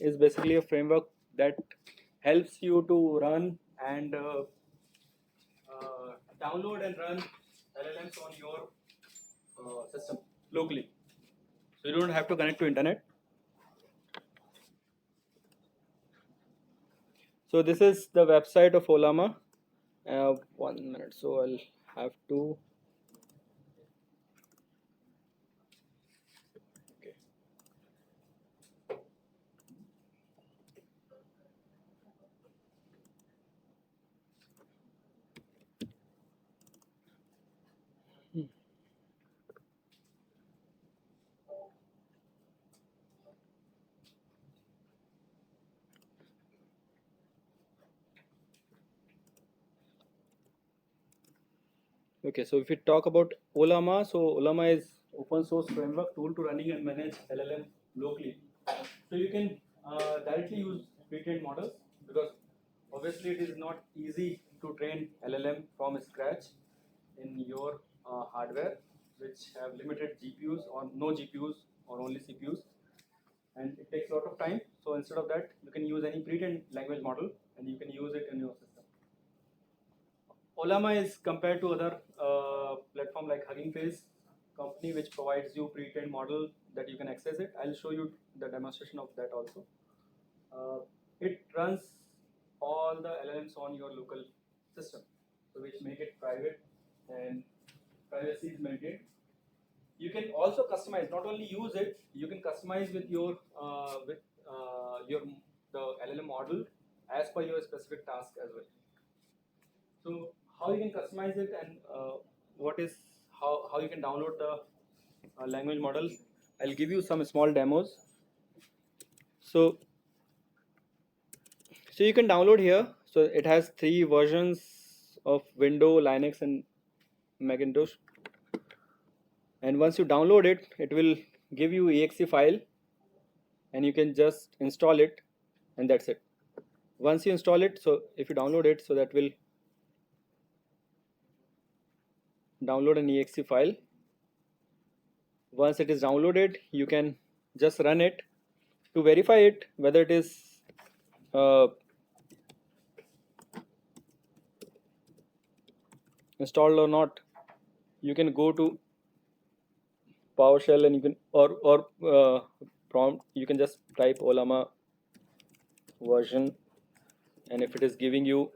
is basically a framework that helps you to run and download and run LLMs on your system locally. So you don't have to connect to internet. So this is the website of Olama. 1 minute. So I'll have to. Okay. Okay, so if we talk about Olama, so Olama is open source framework tool to running and manage LLM locally. So you can directly use pre-trained models because obviously it is not easy to train LLM from scratch in your hardware, which have limited GPUs or no GPUs or only CPUs, and it takes a lot of time. So instead of that, you can use any pre-trained language model and you can use it in your system. Olama is compared to other platform like Hugging Face company, which provides you pre-trained model that you can access it. I'll show you the demonstration of that also. It runs all the LLMs on your local system, so which make it private and privacy is maintained. You can also customize, not only use it, you can customize with your the LLM model as per your specific task as well. So how you can customize it and what is how you can download the language model. I'll give you some small demos. So you can download here. So it has 3 versions of Windows, Linux, and Macintosh. And once you download it, it will give you exe file, and you can just install it, and that's it. Once you install it, so if you download it, so that will download an exe file. Once it is downloaded, you can just run it. To verify it whether it is installed or not, you can go to PowerShell and you can prompt, you can just type Olama version, and if it is giving you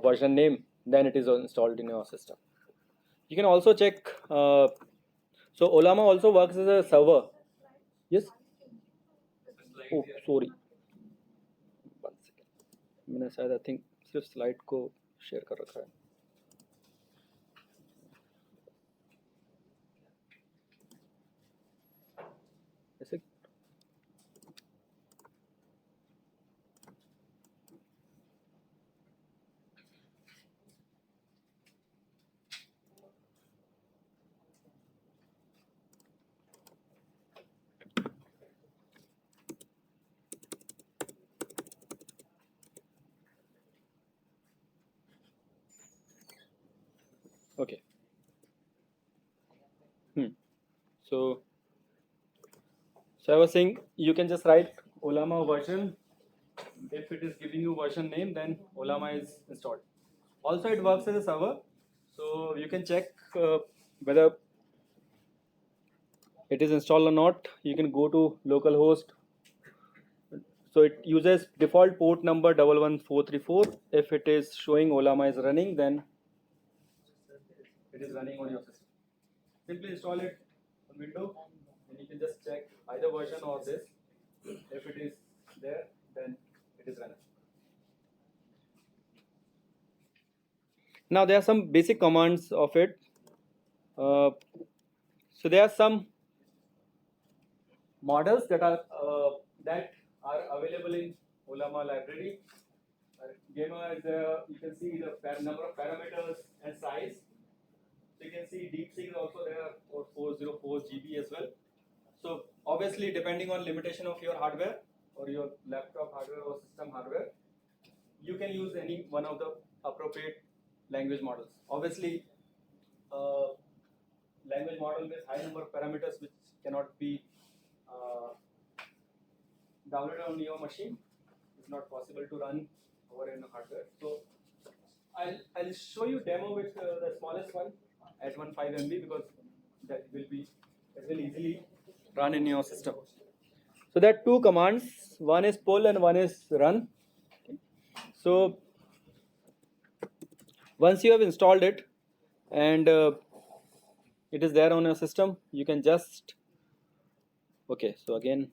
version name, then it is installed in your system. You can also check. So Olama also works as a server. Yes. Oh, sorry. 1 second. मैंने शायद I think सिर्फ slide को share कर रखा है. ऐसे. Okay. So I was saying you can just write Olama version. If it is giving you version name, then Olama is installed. Also, it works as a server, so you can check whether it is installed or not. You can go to localhost. So it uses default port number 11434. If it is showing Olama is running, then it is running on your system. Simply install it on Windows, and you can just check either version or this. If it is there, then it is running. Now there are some basic commands of it. So there are some models that are available in Olama library. Gamma is you can see the number of parameters and size. So you can see DeepSeek is also there for 404 GB as well. So obviously, depending on limitation of your hardware or your laptop hardware or system hardware, you can use any one of the appropriate language models. Obviously, language model with high number of parameters which cannot be download it on your machine. It's not possible to run over in hardware. So I'll show you demo with the smallest one at 15 MB because that will easily run in your system. So there are two commands. One is pull and one is run. So once you have installed it and it is there on your system, you can just okay. So again,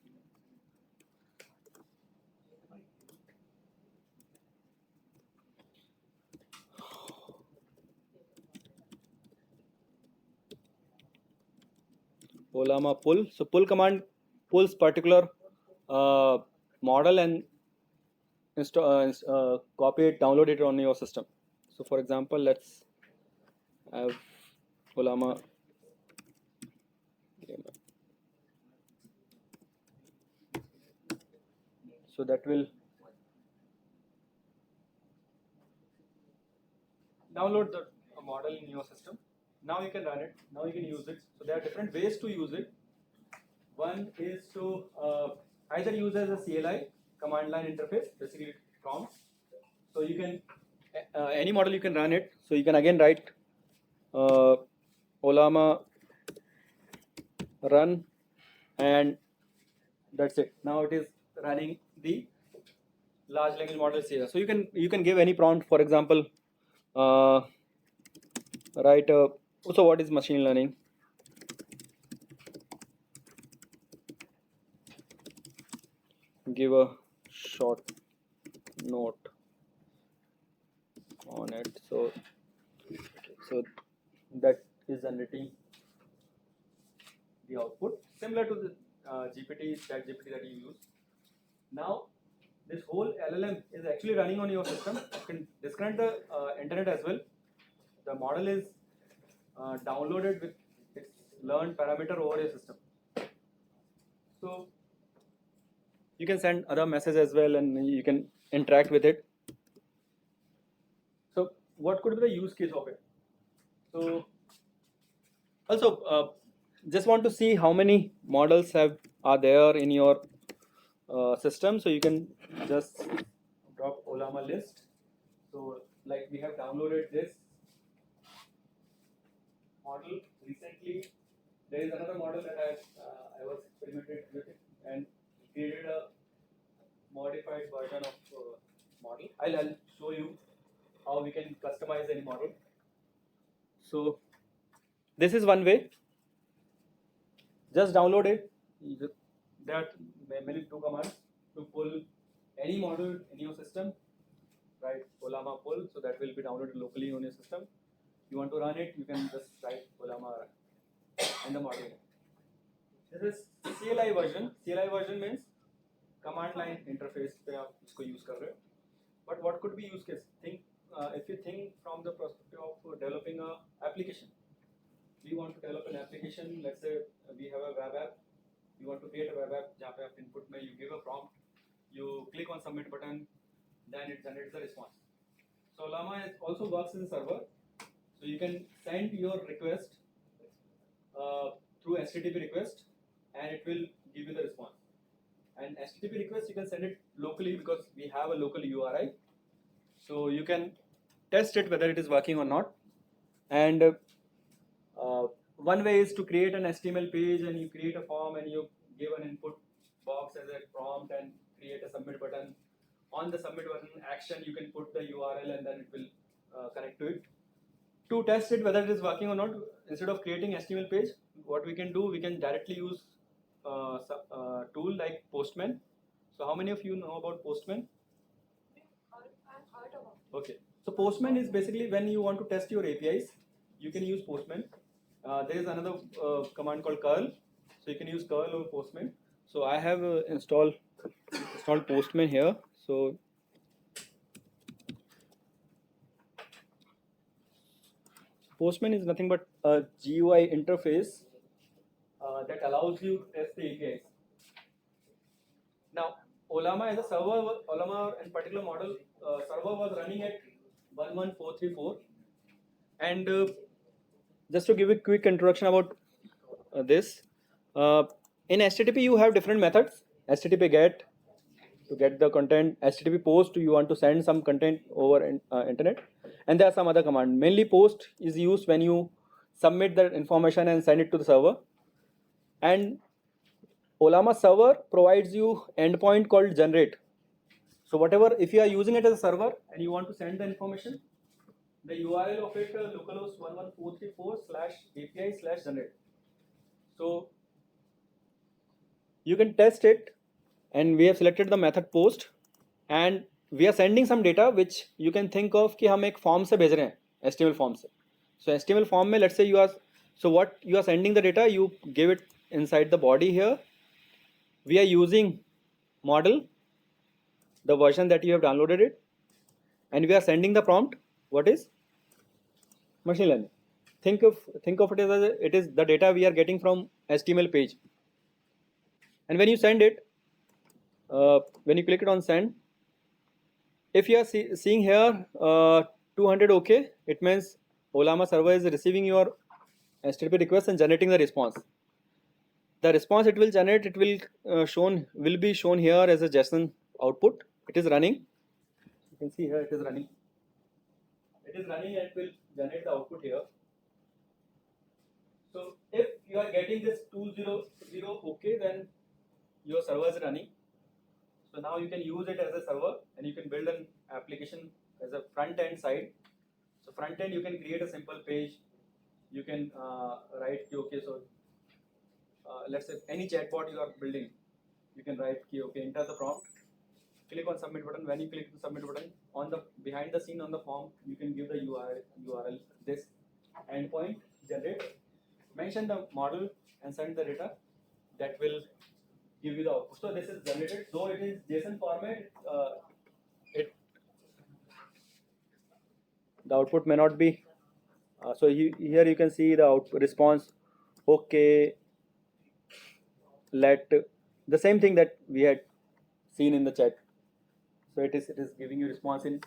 Olama pull. So pull command pulls particular model and copy it, download it on your system. So for example, let's have Olama. So that will download the model in your system. Now you can run it. Now you can use it. So there are different ways to use it. One is to either use as a CLI command line interface, basically prompts. So you can any model you can run it. So you can again write Olama run, and that's it. Now it is running the large language models here. So you can give any prompt. For example, write. So what is machine learning? Give a short note on it. So that is generating the output similar to the chat GPT that you use. Now this whole LLM is actually running on your system. You can disconnect the internet as well. The model is downloaded with its learned parameter over your system. So you can send other messages as well, and you can interact with it. So what could be the use case of it? So also just want to see how many models are there in your system. So you can just drop Olama list. So like we have downloaded this model recently. There is another model that I was experimented with it and created a modified version of model. I'll show you how we can customize any model. So this is one way. Just download it. There are many two commands to pull any model in your system. Write Olama pull, so that will be downloaded locally on your system. You want to run it, you can just write Olama run and the model. This is CLI version. CLI version means command line interface पे आप इसको use कर रहे हो. But what could be use case? If you think from the perspective of developing a application. We want to develop an application. Let's say we have a web app. You want to create a web app. जहाँ पे आप input में you give a prompt, you click on submit button, then it generates the response. So Llama also works as a server. So you can send your request through HTTP request, and it will give you the response. And HTTP request you can send it locally because we have a local URI. So you can test it whether it is working or not. And one way is to create an HTML page, and you create a form and you give an input box as a prompt and create a submit button. On the submit button action, you can put the URL and then it will connect to it. To test it whether it is working or not, instead of creating HTML page, what we can do, we can directly use tool like Postman. So how many of you know about Postman? Okay. So Postman is basically when you want to test your APIs, you can use Postman. There is another command called curl. So you can use curl or Postman. So I have installed Postman here. So Postman is nothing but a GUI interface that allows you to test the APIs. Now, Olama as a server, Olama in particular model server was running at 11434, and just to give a quick introduction about this, in HTTP you have different methods: HTTP GET, to get the content. HTTP post, you want to send some content over internet, and there are some other command. Mainly post is used when you submit the information and send it to the server, and Olama server provides you endpoint called generate. So whatever, if you are using it as a server and you want to send the information, the URL of it localhost 11434/API/generate. So you can test it, and we have selected the method post, and we are sending some data which you can think of कि हम एक form से भेज रहे हैं, HTML form से. So HTML form में, let's say you are, so what you are sending the data, you give it inside the body here. We are using model, the version that you have downloaded it, and we are sending the prompt. What is machine learning? Think of it as it is the data we are getting from HTML page, and when you send it, when you click it on send, if you are seeing here 200 OK, it means Olama server is receiving your HTTP request and generating the response. The response it will generate, it will be shown here as a JSON output. It is running. You can see here it is running. It is running and it will generate the output here. So if you are getting this 200 OK, then your server is running. So now you can use it as a server, and you can build an application as a front end side. So front end, you can create a simple page. You can write, okay, so let's say any chatbot you are building, you can write, okay, enter the prompt, click on submit button. When you click the submit button, on the behind the scene on the form, you can give the URL this endpoint generate, mention the model and send the data. That will give you the output. So this is generated, though it is JSON format. The output may not be. So here you can see the output response. Okay, let the same thing that we had seen in the chat. So it is giving you response in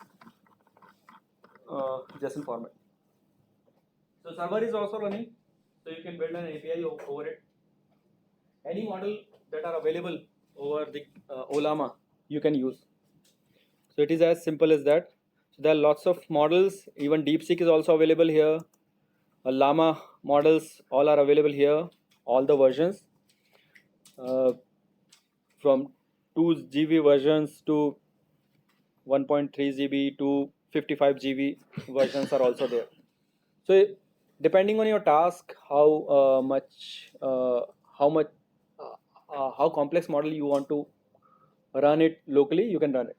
JSON format. So server is also running, so you can build an API over it. Any model that are available over the Olama you can use. So it is as simple as that. So there are lots of models. Even DeepSeek is also available here. Llama models all are available here. All the versions from 2 GB versions to 1.3 GB to 55 GB versions are also there. So depending on your task, how complex model you want to run it locally, you can run it.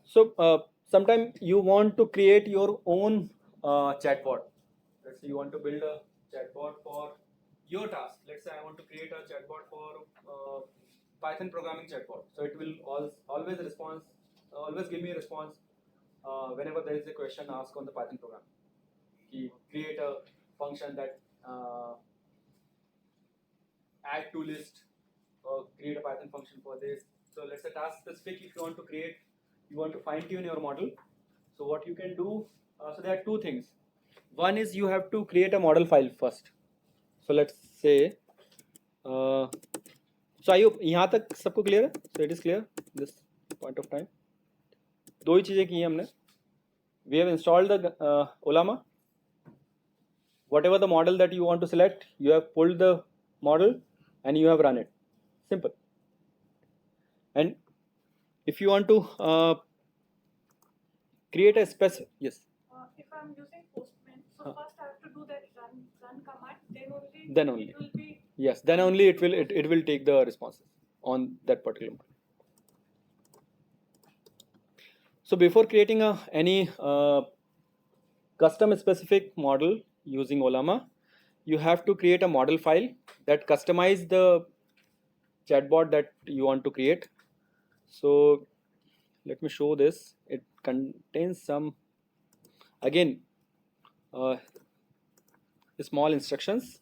So sometimes you want to create your own chatbot. Let's say you want to build a chatbot for your task. Let's say I want to create a chatbot for Python programming chatbot. So it will always give me a response whenever there is a question asked on the Python program. Create a function that add to list, or create a Python function for this. So let's say task specific. If you want to create, you want to fine tune your model. So what you can do, so there are two things. One is you have to create a model file first. So let's say, so I hope यहाँ तक सबको clear है? So it is clear this point of time. दो ही चीजें की हैं हमने. We have installed the Olama. Whatever the model that you want to select, you have pulled the model and you have run it. Simple. And if you want to create a specific, yes. If I'm using Postman, so first I have to do that run command, then only it will be. Yes, then only it will take the responses on that particular model. So before creating any custom specific model using Olama, you have to create a model file that customize the chatbot that you want to create. So let me show this. It contains some, again, small instructions.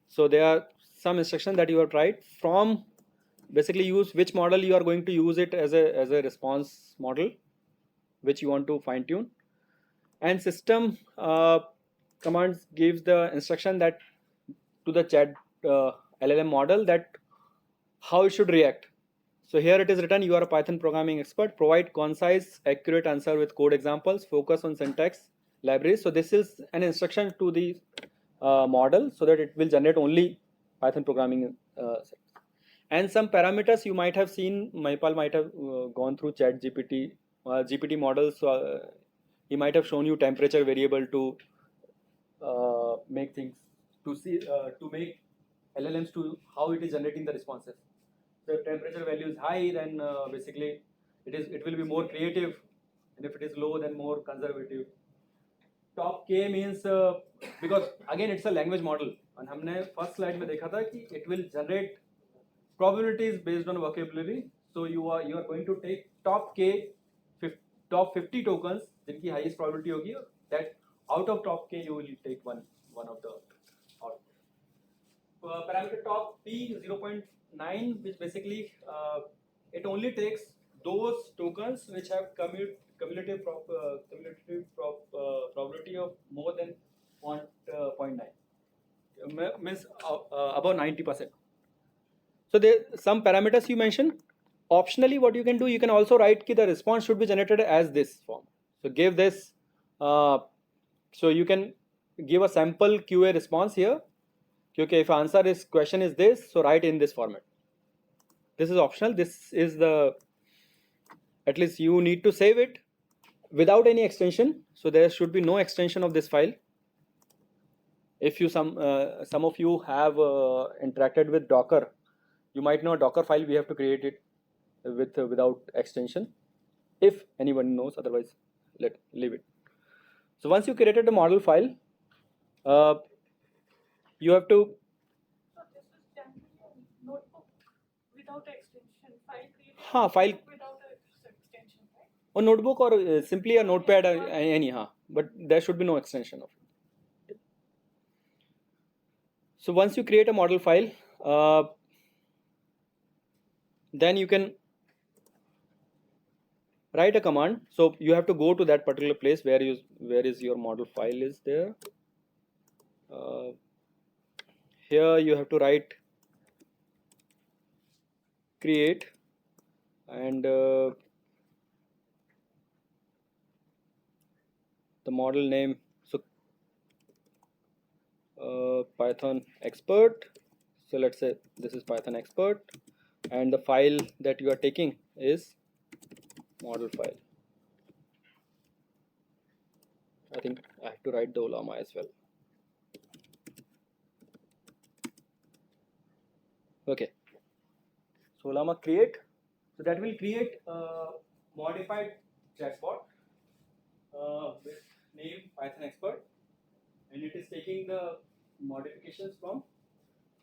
So there are some instructions that you have tried from. Basically use which model you are going to use it as a response model, which you want to fine tune. And system commands gives the instruction that to the chat LLM model that how it should react. So here it is written, you are a Python programming expert, provide concise, accurate answer with code examples, focus on syntax libraries. So this is an instruction to the model so that it will generate only Python programming. And some parameters you might have seen, Maipal might have gone through chat GPT, GPT models. So, he might have shown you temperature variable to make things, to make LLMs to how it is generating the responses. So if temperature value is high, then basically it will be more creative, and if it is low, then more conservative. Top K means because again it's a language model, and हमने first slide में देखा था कि it will generate probabilities based on vocabulary. So you are going to take top K, top 50 tokens जिनकी highest probability होगी, that out of top K you will take one of the out. Parameter top P 0.9, which basically it only takes those tokens which have cumulative probability of more than 0.9, means above 90%. So there some parameters you mentioned. Optionally, what you can do, you can also write that the response should be generated as this form. So give this. So you can give a sample QA response here. Okay, if answer is question is this, so write in this format. This is optional. This is the, at least you need to save it without any extension. So there should be no extension of this file. If you some of you have interacted with Docker, you might know Docker file. We have to create it with without extension. If anyone knows, otherwise leave it. So once you created the model file, you have to. So this is generally a notebook without extension, file created File without a extension, right? or notebook or simply a notepad or any, but there should be no extension of it. So once you create a model file, then you can write a command. So you have to go to that particular place where is your model file is there. Here you have to write create and the model name. So Python expert. So let's say this is Python expert, and the file that you are taking is model file. I think I have to write the Olama as well. Okay. So Olama create. So that will create a modified chatbot with name Python expert, and it is taking the modifications from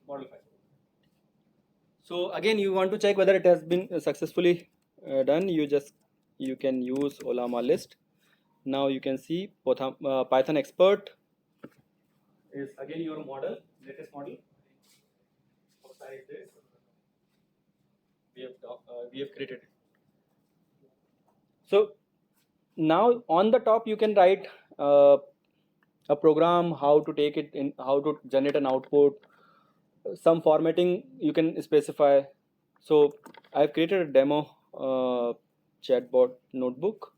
model file. So again, you want to check whether it has been successfully done. You can use Olama list. Now you can see Python expert is again your model, latest model. Besides this, we have created it. So now on the top you can write a program, how to take it in, how to generate an output, some formatting you can specify. So I've created a demo chatbot notebook.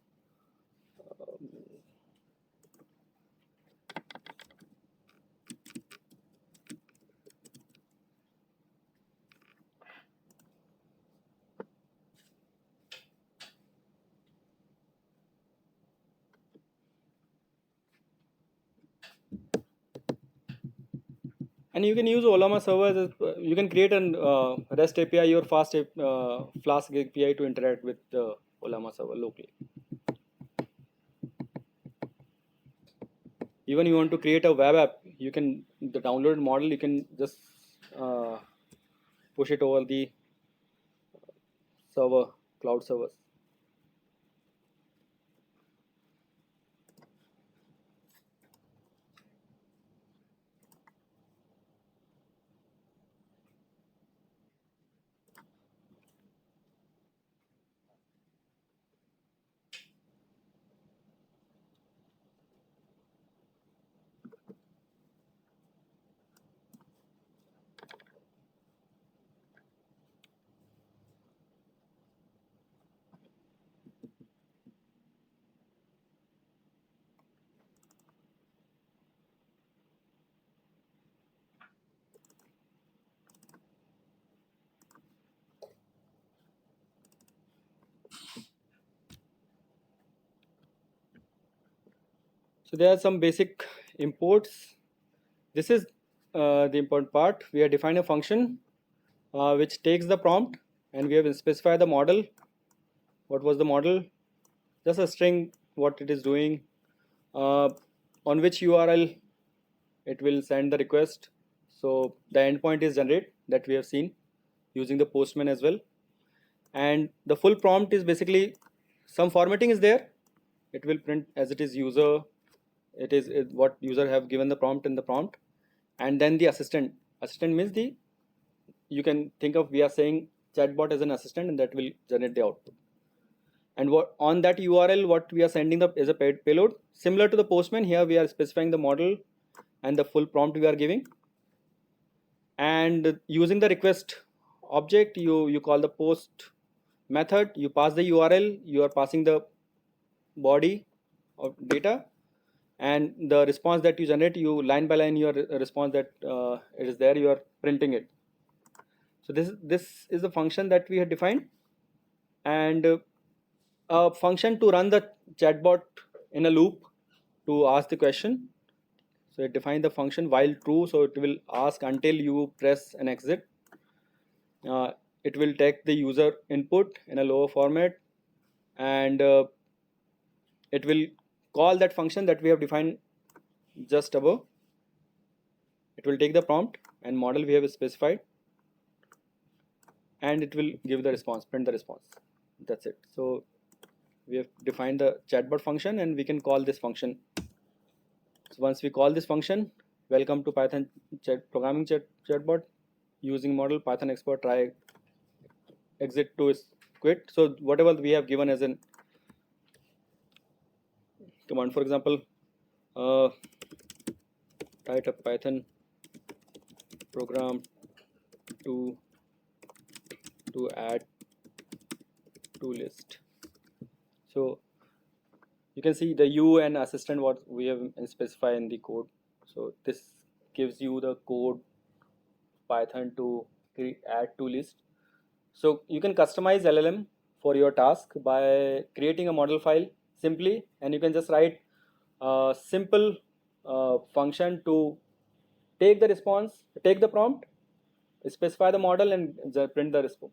And you can use Olama servers. You can create an REST API or Flask API to interact with the Olama server locally. Even you want to create a web app, you can, the downloaded model, you can just push it over the server, cloud servers. So there are some basic imports. This is the important part. We have defined a function which takes the prompt, and we have specified the model. What was the model? Just a string, what it is doing, on which URL it will send the request. So the endpoint is generate that we have seen using the postman as well. And the full prompt is basically some formatting is there. It will print as it is user. It is what user have given the prompt in the prompt, and then the assistant. Assistant means the, you can think of, we are saying chatbot as an assistant, and that will generate the output. And what on that URL, what we are sending the is a payload similar to the postman. Here we are specifying the model and the full prompt we are giving. And using the request object, you call the post method. You pass the URL. You are passing the body of data, and the response that you generate, you line by line your response that it is there, you are printing it. So this is the function that we had defined, and a function to run the chatbot in a loop to ask the question. So it defines the function while true, so it will ask until you press an exit. It will take the user input in a lower format, and it will call that function that we have defined just above. It will take the prompt and model we have specified, and it will give the response, print the response. That's it. So we have defined the chatbot function, and we can call this function. So once we call this function, welcome to Python programming chatbot using model Python expert try exit to quit. So whatever we have given as an command, for example, write a Python program to add to list. So you can see the U and assistant what we have specified in the code. So this gives you the code Python to add to list. So you can customize LLM for your task by creating a model file simply, and you can just write a simple function to take the response, take the prompt, specify the model, and print the response.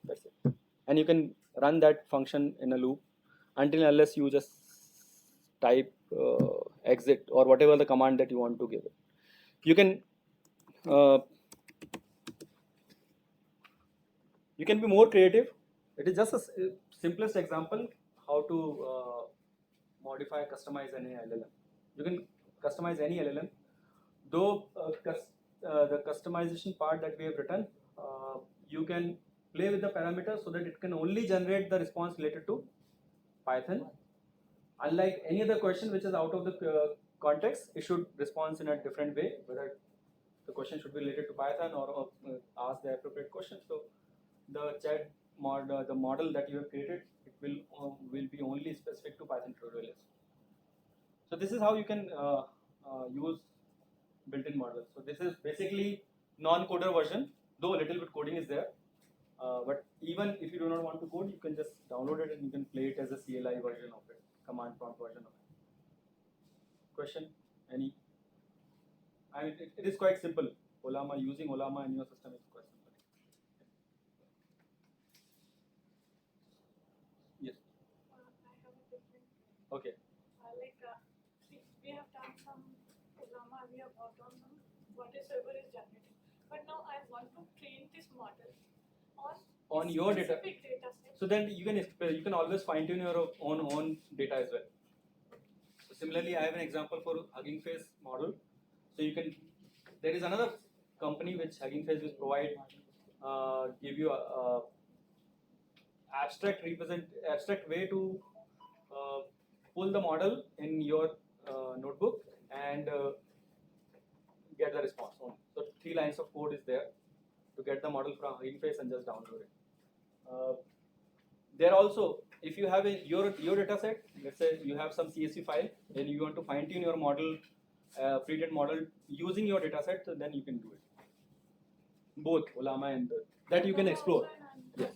That's it. And you can run that function in a loop until unless you just type exit or whatever the command that you want to give it. You can uh, be more creative. It is just a simplest example how to modify, customize any LLM. You can customize any LLM, though the customization part that we have written, you can play with the parameters so that it can only generate the response related to Python. Unlike any other question which is out of the context, it should respond in a different way, whether the question should be related to Python or ask the appropriate question. So the the model that you have created, it will be only specific to Python tutorials. So this is how you can use built-in models. So this is basically non-coder version, though a little bit coding is there. But even if you do not want to code, you can just download it and you can play it as a CLI version of it, command prompt version of it. Question? Any? I mean, it is quite simple. Olama, using Olama in your system is quite simple. Yes. I have a different. Okay. See, we have done some Llama, we have worked on some whatever is generating. But now I want to train this model On your data. specific data set. So then you can always fine tune your own data as well. So similarly, I have an example for Hugging Face model. So you can, there is another company which Hugging Face will provide, give you a abstract way to uh, pull the model in your notebook and get the response on. So 3 lines of code is there to get the model from Hugging Face and just download it. There also, if you have your data set, let's say you have some CSV file and you want to fine tune your model, pre-trained model using your data set, so then you can do it. Both Olama and that you can explore. Yes,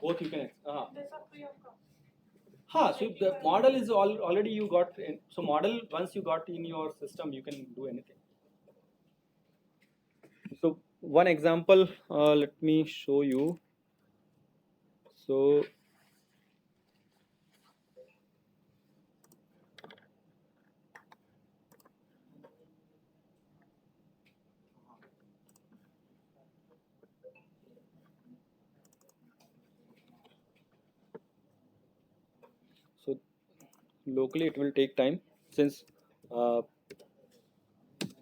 both you can. These are free of cost. So the model is already you got in, so model once you got in your system you can do anything. So one example, let me show you. So so locally it will take time since uh,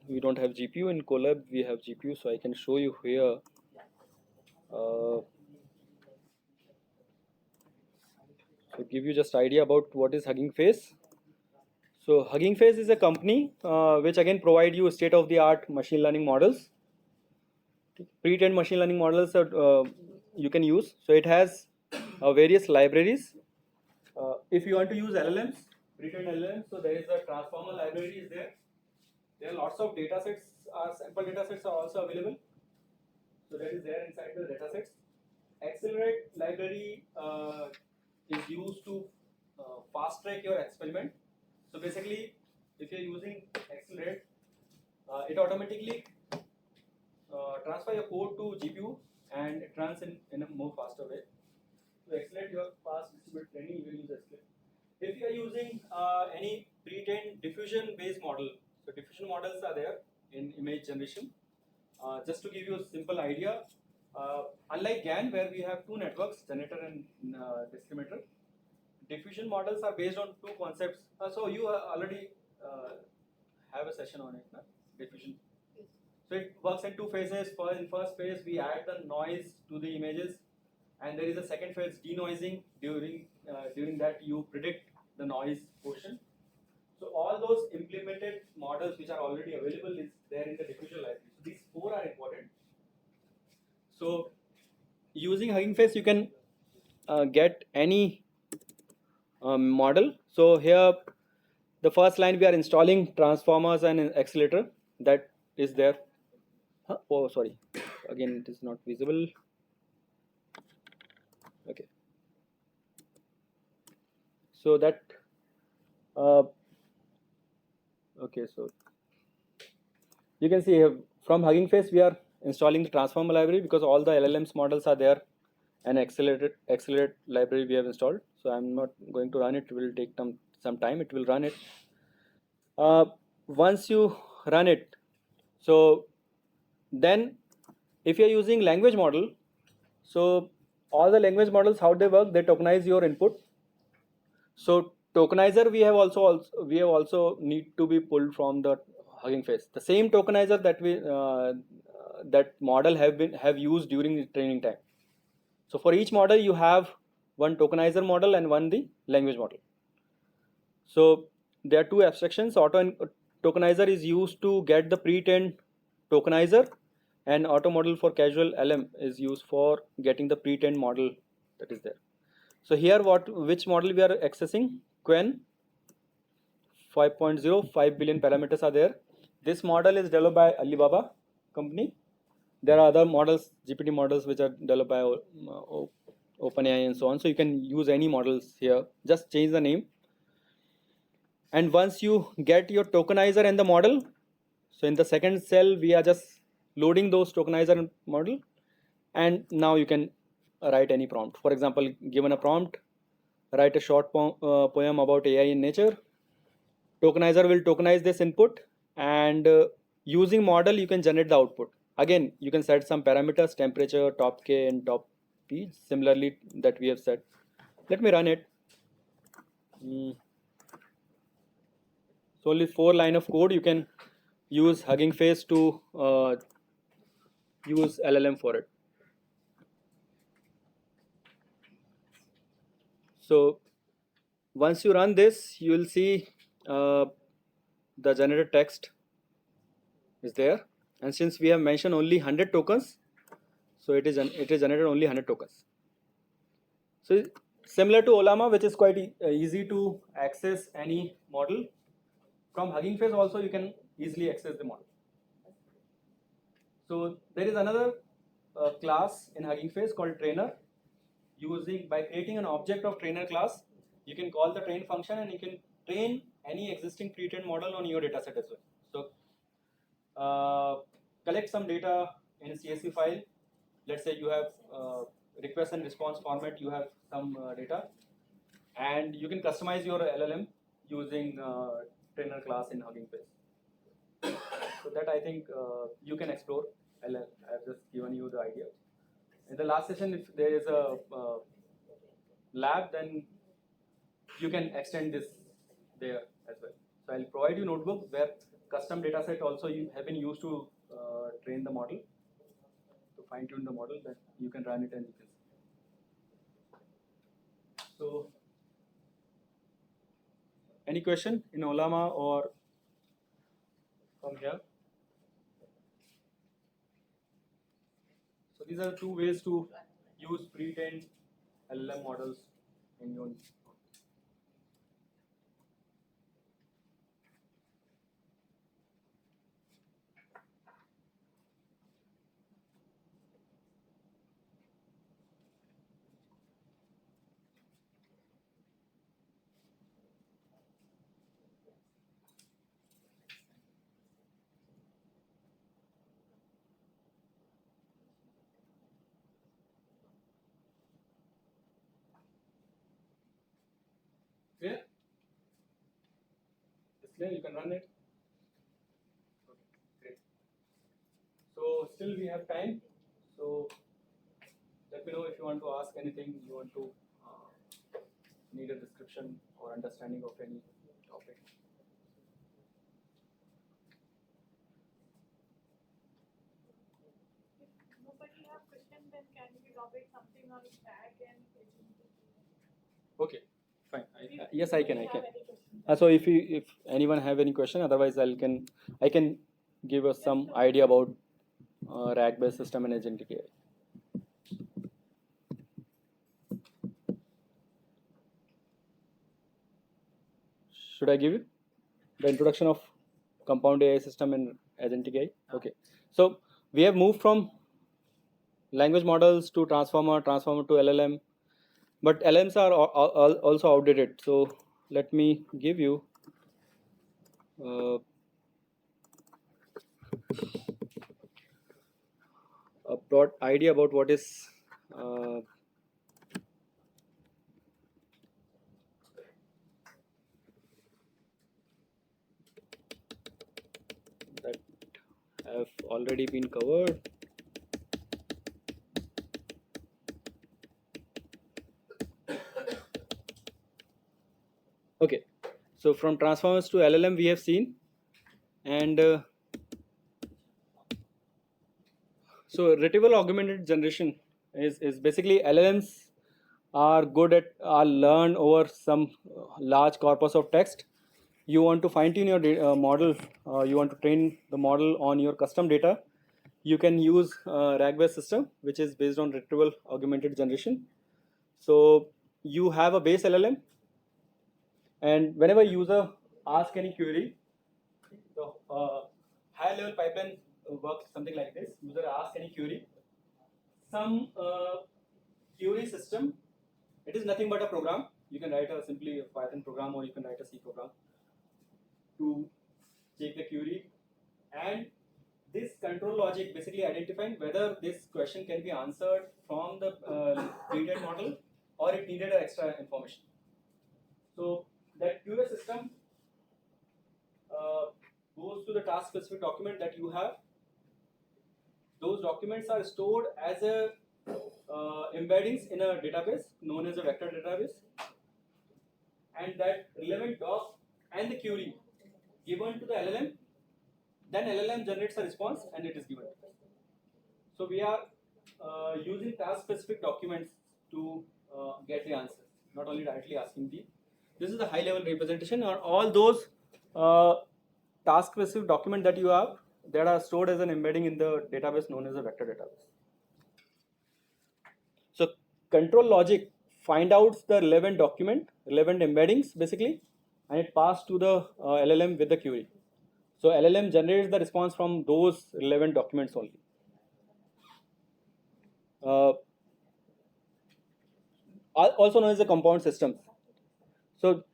we don't have GPU. In Colab we have GPU, so I can show you here. Uh, so give you just idea about what is Hugging Face. So Hugging Face is a company which again provide you state-of-the-art machine learning models, pre-trained machine learning models that you can use. So it has various libraries. If you want to use LLMs, pre-trained LLMs, so there is a transformer library is there. There are lots of data sets, sample data sets are also available. So that is there inside the data sets. Accelerate library is used to fast track your experiment. So basically, if you're using Accelerate, it automatically transfer your code to GPU and it runs in a more faster way. To accelerate your fast distributed training, you will use Accelerate. If you are using any pre-trained diffusion based model, so diffusion models are there in image generation. Just to give you a simple idea, unlike GAN where we have two networks, generator and discriminator, diffusion models are based on two concepts. So you already have a session on it, na? Diffusion. So it works in two phases. In first phase, we add the noise to the images, and there is a second phase, denoising. During that, you predict the noise portion. So all those implemented models which are already available is there in the diffusion library. So these four are important. So using Hugging Face, you can get any model. So here, the first line we are installing transformers and an accelerator that is there. Oh, sorry. Again, it is not visible. Okay. So that. Uh, okay. So you can see here from Hugging Face we are installing the transformer library because all the LLMs models are there, and accelerate library we have installed. So I'm not going to run it. It will take some time. It will run it. Once you run it, so then if you're using language model, so all the language models, how they work, they tokenize your input. So tokenizer we have also need to be pulled from the Hugging Face. The same tokenizer that we that model have used during the training time. So for each model you have one tokenizer model and one the language model. So there are two abstractions. Tokenizer is used to get the pre-trained tokenizer, and auto model for casual LM is used for getting the pre-trained model that is there. So here which model we are accessing? Quen 5.0, 5 billion parameters are there. This model is developed by Alibaba company. There are other models, GPT models, which are developed by OpenAI and so on. So you can use any models here. Just change the name. And once you get your tokenizer and the model, so in the second cell, we are just loading those tokenizer model. And now you can write any prompt. For example, given a prompt, write a short poem about AI in nature. Tokenizer will tokenize this input, and using model you can generate the output. Again, you can set some parameters, temperature, top K and top P, similarly that we have set. Let me run it. So only 4 line of code. You can use Hugging Face to use LLM for it. So once you run this, you will see the generated text is there, and since we have mentioned only 100 tokens, so it is generated only 100 tokens. So similar to Olama, which is quite easy to access any model. From Hugging Face also you can easily access the model. So there is another class in Hugging Face called trainer. By creating an object of trainer class, you can call the train function and you can train any existing pre-trained model on your dataset as well. So collect some data in a CSV file. Let's say you have request and response format, you have some data, and you can customize your LLM using trainer class in Hugging Face. So that I think you can explore. I've just given you the idea. In the last session, if there is a lab, then you can extend this there as well. So I'll provide you notebook where custom dataset also you have been used to train the model, to fine tune the model, then you can run it and you can see. So any question in Olama or from here? So these are two ways to use pre-trained LLM models in your. Yeah, it's clear, you can run it. Okay, great. So still we have time. So let me know if you want to ask anything, you want to need a description or understanding of any topic. If nobody have question, then can we drop it something on tag and Okay, fine. Yes, I can. I have can. any question? So if anyone have any question, otherwise I can give us some idea about RAG based system and agentic AI. Should I give you the introduction of compound AI system and agentic AI? Okay. So we have moved from language models to transformer to LLM, but LMs are also outdated. So let me give you a broad idea about what is that have already been covered. Okay, so from transformers to LLM we have seen, and so retrieval augmented generation is basically LLMs are learned over some large corpus of text. You want to fine tune your model, you want to train the model on your custom data. You can use RAG based system, which is based on retrieval augmented generation. So you have a base LLM, and whenever user ask any query, the high level pipeline works something like this. User asks any query, some query system, it is nothing but a program. You can write a simply a Python program or you can write a C program to check the query, and this control logic basically identifying whether this question can be answered from the pre-trained model or it needed extra information. So that QA system goes to the task specific document that you have. Those documents are stored as a embeddings in a database known as a vector database, and that relevant doc and the query given to the LLM, then LLM generates a response and it is given. So we are using task specific documents to get the answers, not only directly asking the. This is the high level representation, or all those task specific document that you have that are stored as an embedding in the database known as a vector database. So control logic find out the relevant document, relevant embeddings basically, and it passed to the LLM with the query. So LLM generates the response from those relevant documents only. Also known as the compound systems. So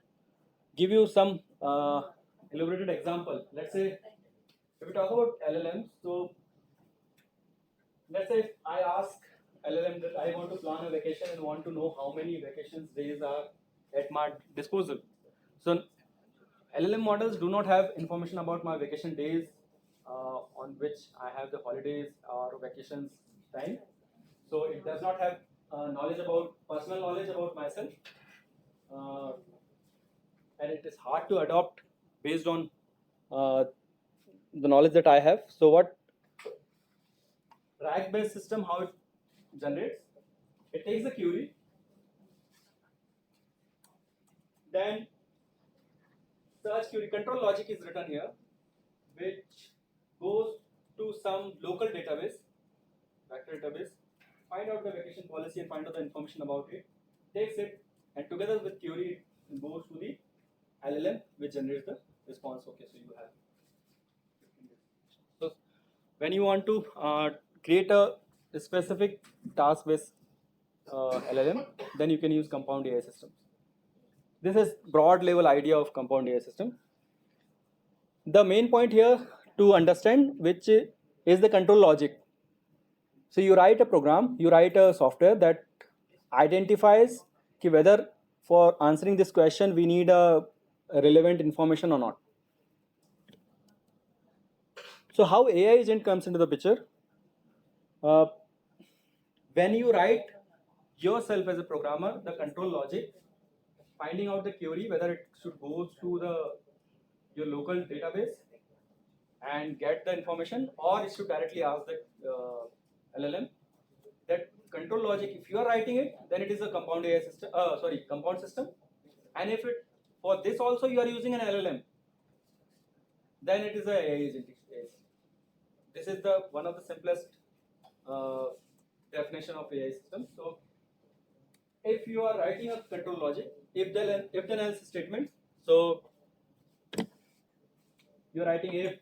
give you some elaborated example. Let's say if we talk about LLMs, so let's say if I ask LLM that I want to plan a vacation and want to know how many vacations days are at my disposal. So LLM models do not have information about my vacation days on which I have the holidays or vacations time. So it does not have knowledge about personal knowledge about myself, uh, and it is hard to adopt based on uh, the knowledge that I have. So what RAG-based system, how it generates? It takes the query, then search query control logic is written here, which goes to some local database, vector database, find out the vacation policy and find out the information about it, takes it, and together with query it goes to the LLM, which generates the response. Okay, so you have. So when you want to create a specific task-based LLM, then you can use compound AI systems. This is broad level idea of compound AI system. The main point here to understand which is the control logic. So you write a program, you write a software that identifies whether for answering this question we need a relevant information or not. So how AI agent comes into the picture? Uh, when you write yourself as a programmer, the control logic, finding out the query whether it should go to the your local database and get the information, or it should directly ask the LLM. That control logic, if you are writing it, then it is a compound AI system. Compound system. And if it for this also you are using an LLM, then it is a AI agent. This is the one of the simplest uh, definition of AI system. So if you are writing a control logic, if then else statement, so you're writing if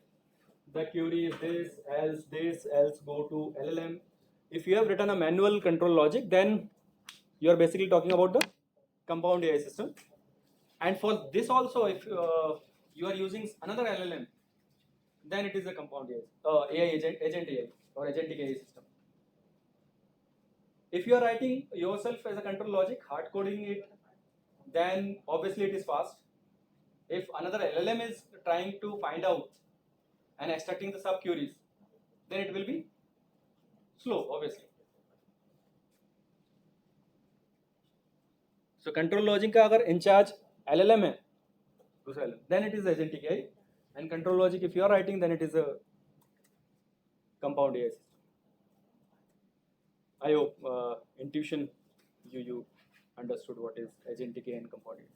the query is this, else go to LLM. If you have written a manual control logic, then you are basically talking about the compound AI system. And for this also, if you are using another LLM, then it is a compound AI agent AI or agentic AI system. If you are writing yourself as a control logic, hard coding it, then obviously it is fast. If another LLM is trying to find out and extracting the sub queries, then it will be slow, obviously. So control logic का अगर in charge LLM है, दूसरा LLM, then it is agentic AI, and control logic if you are writing, then it is a compound AI system. I hope intuition you understood what is agentic AI and compound AI.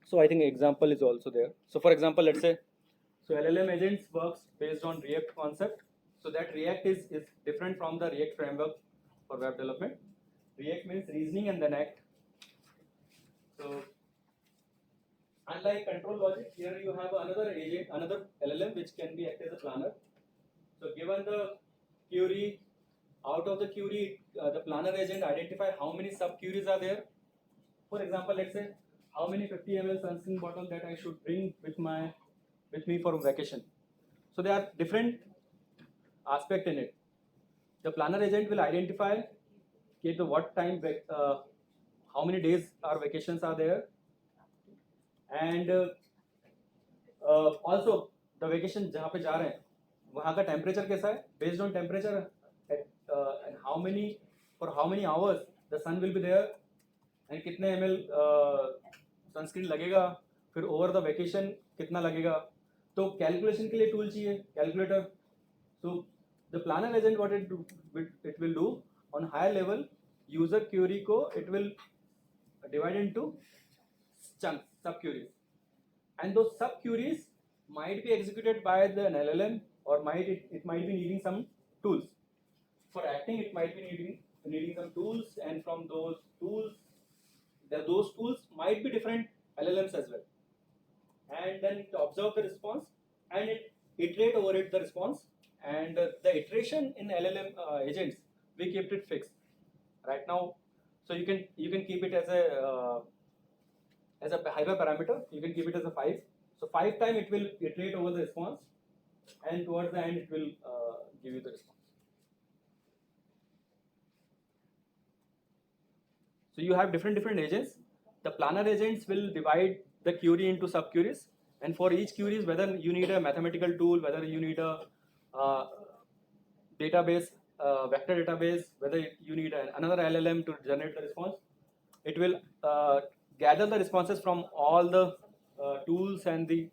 So I think example is also there. So for example, let's say, so LLM agents works based on React concept. So that React is different from the React framework for web development. React means reasoning and then act. So unlike control logic, here you have another agent, another LLM which can be act as a planner. So given the query, out of the query, the planner agent identify how many sub queries are there. For example, let's say how many 50 ml sunscreen bottle that I should bring with me for vacation. So there are different aspect in it. The planner agent will identify okay, the what time, how many days our vacations are there, and also the vacation जहाँ पे जा रहे हैं वहाँ का temperature कैसा है, based on temperature and how many hours the sun will be there and कितने ml सनस्क्रीन लगेगा, फिर ओवर द वेकेशन कितना लगेगा. तो कैलकुलेशन के लिए टूल चाहिए, calculator. So the planner agent what it will do on higher level, user query को it will divide into chunks, sub queries, and those sub queries might be executed by the LLM, or it might be needing some tools for acting. It might be needing some tools, and from those tools might be different LLMs as well. And then it observe the response and it iterate over it the response, and the iteration in LLM agents we kept it fixed. Right now, so you can keep it as a hyperparameter. You can keep it as a 5. So 5 time it will iterate over the response, and towards the end it will give you the response. So you have different agents. The planner agents will divide the query into sub queries, and for each queries, whether you need a mathematical tool, whether you need a uh, database, vector database, whether you need another LLM to generate the response, it will gather the responses from all the tools and the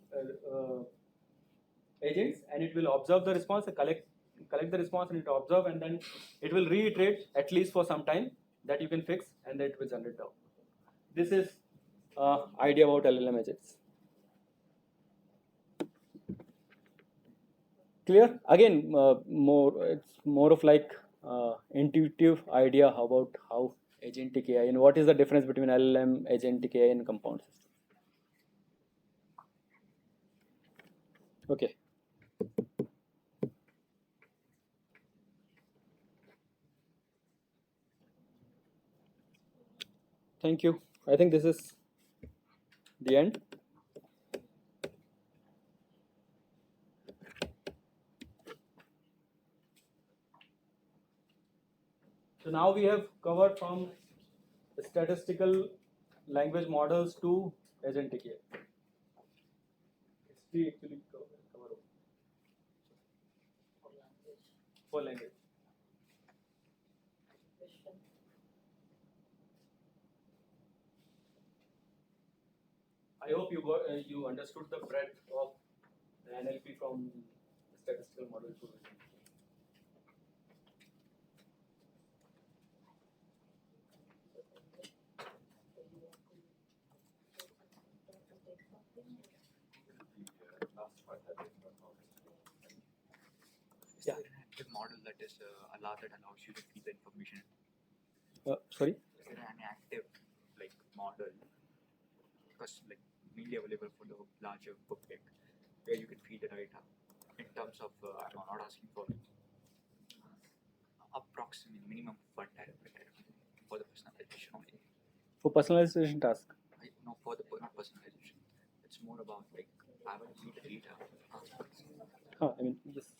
agents, and it will observe the response, collect the response, and it will observe, and then it will reiterate at least for some time that you can fix, and then it will generate the output. This is idea about LLM agents. Clear? Again, it's more of like intuitive idea about how agentic AI and what is the difference between LLM, agentic AI, and compound system. Okay. Thank you. I think this is the end. So now we have covered from statistical language models to agentic AI. It's three actually cover for language. I hope you understood the breadth of the NLP from statistical model to agentic AI. Is there an active model that is that allows you to feed the information? Sorry? Is there an active model, because mainly available for the larger public, where you can feed the data in terms of I'm not asking for approximate minimum one terabyte for the personalization only. For personalization task. No, for the not personalization. It's more about I will feed the data. I mean, yes.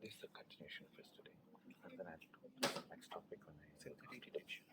This is the continuation of yesterday, and then I'll do next topic on synthetic detection.